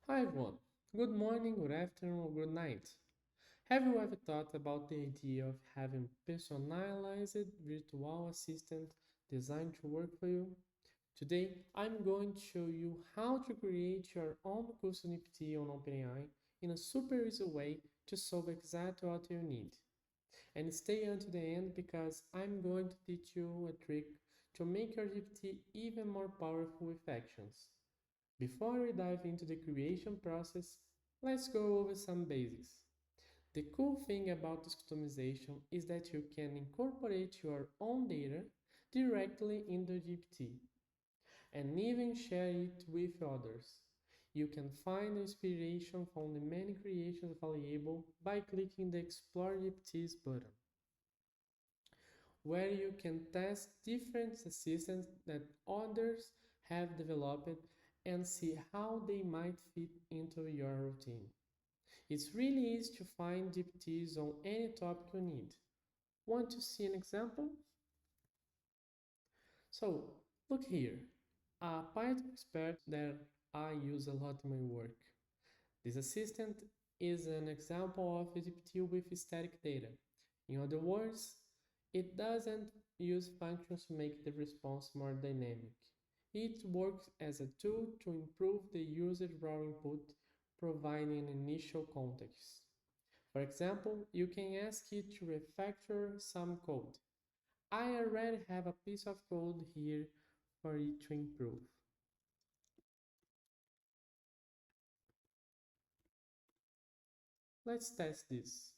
Hi everyone. Good morning, good afternoon, or good night. Have you ever thought about the idea of having personalized virtual assistant designed to work for you? Today, I'm going to show you how to create your own custom GPT on OpenAI in a super easy way to solve exactly what you need. And stay until the end because I'm going to teach you a trick to make your GPT even more powerful with actions. Before we dive into the creation process, let's go over some basics. The cool thing about this customization is that you can incorporate your own data directly in the GPT and even share it with others. You can find inspiration from the many creations available by clicking the Explore GPTs button, where you can test different assistants that others have developed and see how they might fit into your routine. It's really easy to find GPTs on any topic you need. Want to see an example? So, look here, a Python expert that I use a lot in my work. This assistant is an example of a GPT with static data. In other words, it doesn't use functions to make the response more dynamic. It works as a tool to improve the user raw input, providing initial context. For example, you can ask it to refactor some code. I already have a piece of code here for it to improve. Let's test this.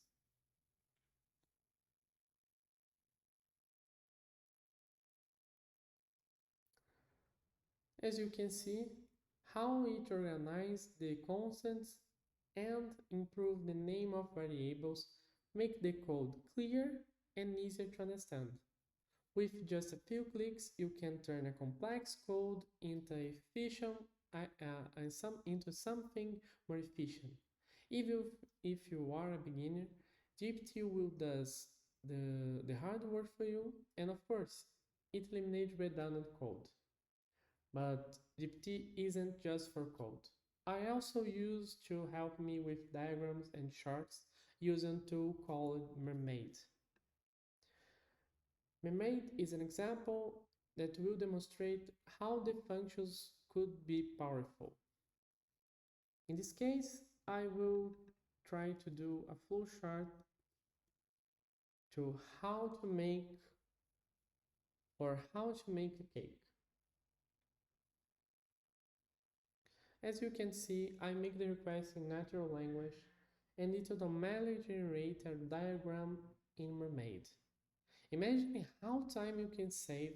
As you can see, how it organizes the constants and improve the name of variables make the code clear and easier to understand. With just a few clicks, you can turn a complex code into into something more efficient. Even if you are a beginner, GPT will does the hard work for you, and of course, it eliminates redundant code. But GPT isn't just for code. I also use to help me with diagrams and charts using a tool called Mermaid. Mermaid is an example that will demonstrate how the functions could be powerful. In this case, I will try to do a flow chart to how to make a cake. As you can see, I make the request in natural language and it automatically generates a diagram in Mermaid. Imagine how time you can save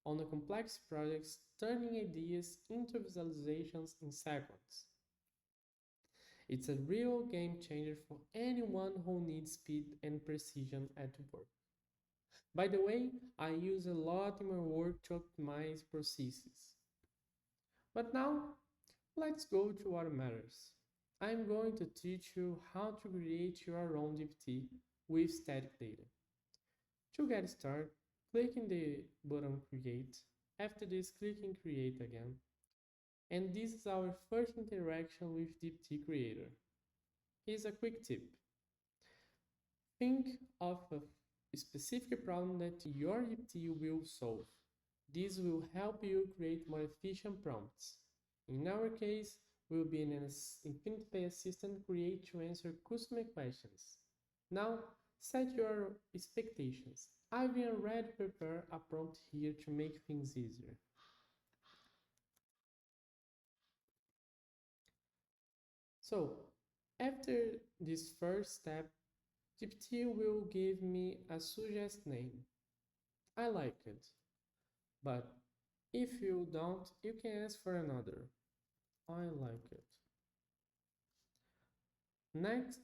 on a complex projects, turning ideas into visualizations in seconds. It's a real game changer for anyone who needs speed and precision at work. By the way, I use a lot in my work to optimize processes. But now, let's go to what matters. I'm going to teach you how to create your own GPT with static data. To get started, click in the button Create. After this, click in Create again. And this is our first interaction with GPT Creator. Here's a quick tip. Think of a specific problem that your GPT will solve. This will help you create more efficient prompts. In our case, will be an infinite pay assistant create to answer customer questions. Now, set your expectations. I've already prepared a prompt here to make things easier. So, after this first step, GPT will give me a suggest name. I like it, but if you don't, you can ask for another. I like it. Next,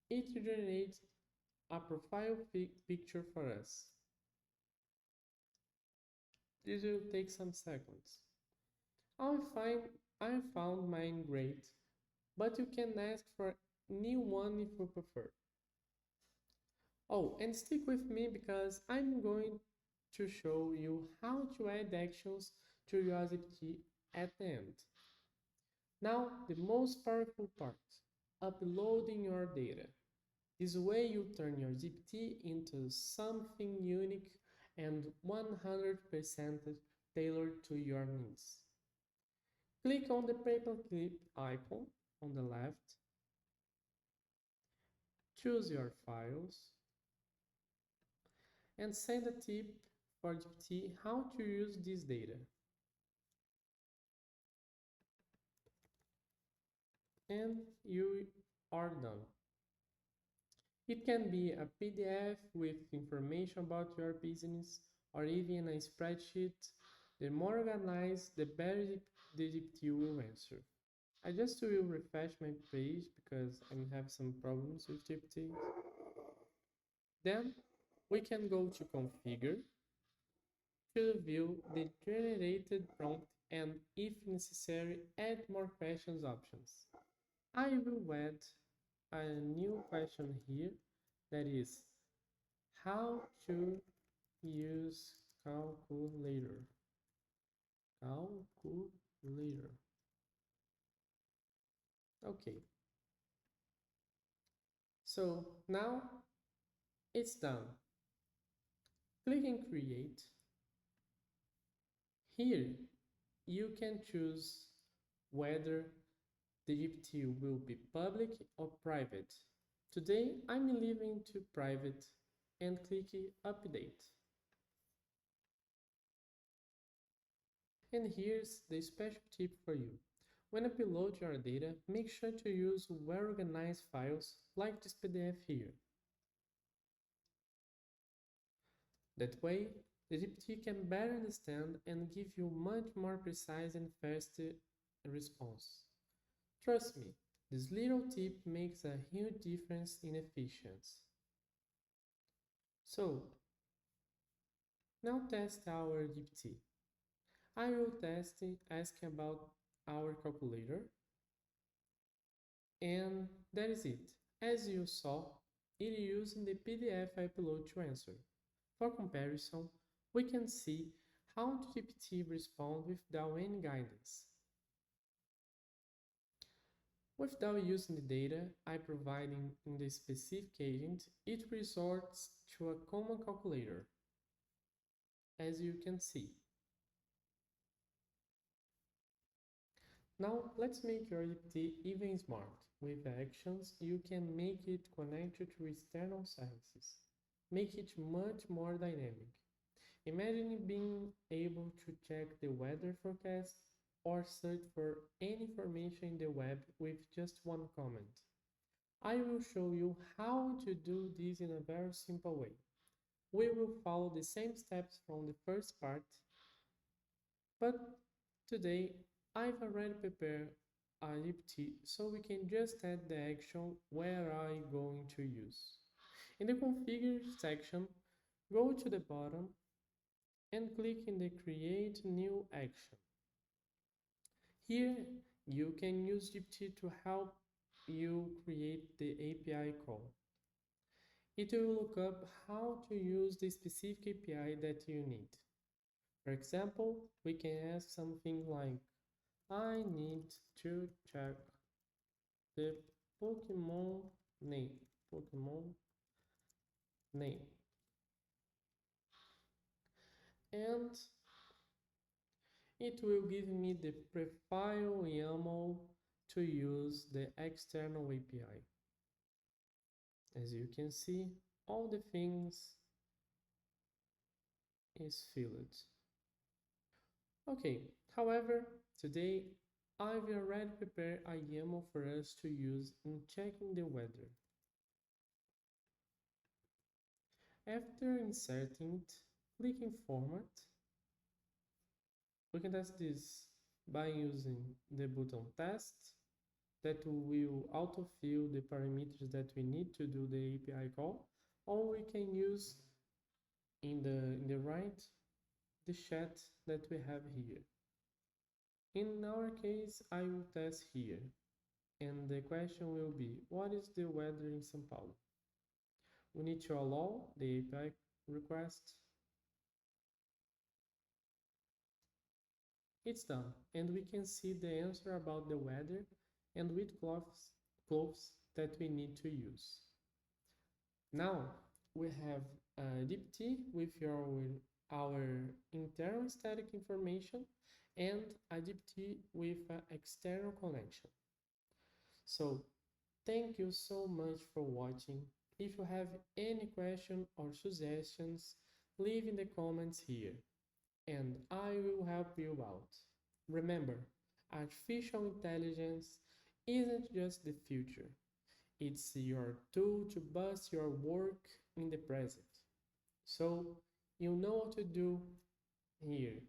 it generates a profile picture for us. This will take some seconds. I find I found mine great, but you can ask for new one if you prefer. Oh, and stick with me because I'm going to show you how to add actions to your GPT at the end. Now, the most powerful part, uploading your data. This way you turn your GPT into something unique and 100% tailored to your needs. Click on the paperclip icon on the left, choose your files, and send a tip for GPT how to use this data. And you are done. It can be a PDF with information about your business or even a spreadsheet. The more organized, the better the GPT will answer. I just will refresh my page because I have some problems with GPT. Then we can go to configure to view the generated prompt and if necessary add more questions options. I will add a new question here that is how to use calculator. Calculator. Okay. So now it's done. Click and create. Here you can choose whether the GPT will be public or private. Today I'm leaving to private and click update. And here's the special tip for you. When you upload your data, make sure to use well-organized files like this PDF here. That way, the GPT can better understand and give you much more precise and faster response. Trust me, this little tip makes a huge difference in efficiency. So, now test our GPT. I will test asking about our calculator. And that is it. As you saw, it is using the PDF I upload to answer. For comparison, we can see how the GPT responds without any guidance. Without using the data I provide in the specific agent, it resorts to a common calculator, as you can see. Now let's make your GPT even smart. With actions, you can make it connected to external services. Make it much more dynamic. Imagine being able to check the weather forecast or search for any information in the web with just one comment. I will show you how to do this in a very simple way. We will follow the same steps from the first part, but today I've already prepared a GPT so we can just add the action where I'm going to use. In the configure section, go to the bottom and click in the create new action. Here you can use GPT to help you create the API call. It will look up how to use the specific API that you need. For example, we can ask something like, I need to check the Pokemon name. And it will give me the profile YAML to use the external API. As you can see, all the things is filled. Okay, however, today I've already prepared a YAML for us to use in checking the weather. After inserting it, click in Format. We can test this by using the button Test that will autofill the parameters that we need to do the API call, or we can use in the right the chat that we have here. In our case, I will test here, and the question will be, what is the weather in São Paulo? We need to allow the API request. It's done, and we can see the answer about the weather and which clothes that we need to use. Now we have a GPT with our internal static information and a GPT with an external connection. So thank you so much for watching. If you have any question or suggestions, leave in the comments here and I will help you out. Remember, artificial intelligence isn't just the future, it's your tool to boost your work in the present. So, you know what to do here.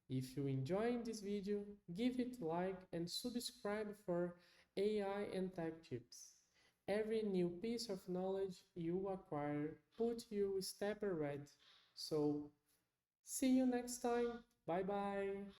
If you enjoyed this video, give it a like and subscribe for AI and tech tips. Every new piece of knowledge you acquire put you a step ahead. So, see you next time. Bye bye.